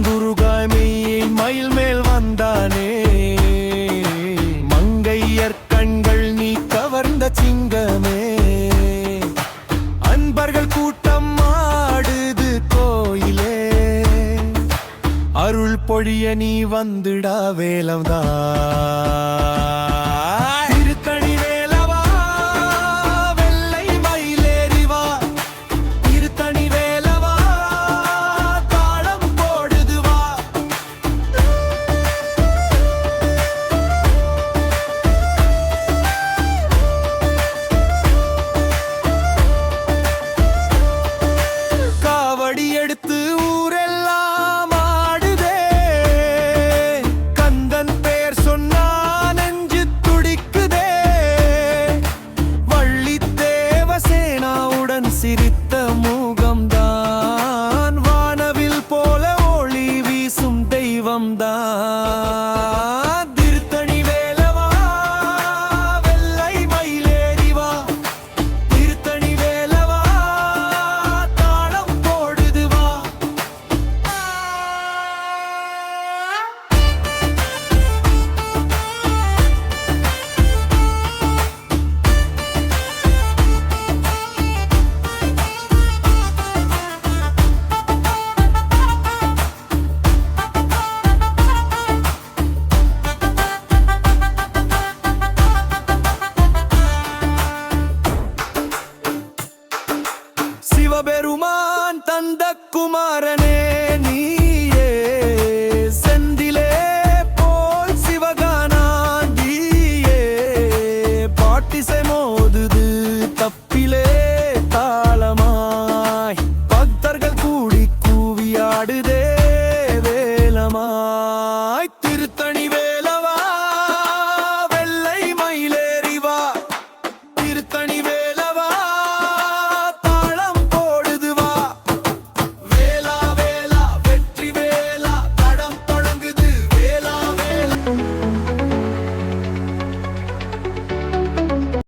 குருகாமை மயில் மேல் வந்தானே மங்கையர் கண்கள் நீ கவர்ந்த சிங்கமே அன்பர்கள் கூட்டம் ஆடுது கோயிலே அருள் பொழிய நீ வந்துடா வேலம்தான் எடுத்து ஊரெல்லாம் ஆடுதே கந்தன் பேர் சொன்னா நெஞ்சு துடிக்குதே வள்ளி தேவசேனாவுடன் சிரித்த முகம்தான் வானவில் போல ஒளி வீசும் தெய்வம்தான் திருத்தணி வேலவா வெள்ளை மயிலேறி வா திருத்தணி வேலவா சிவபெருமான் தந்த குமாரன்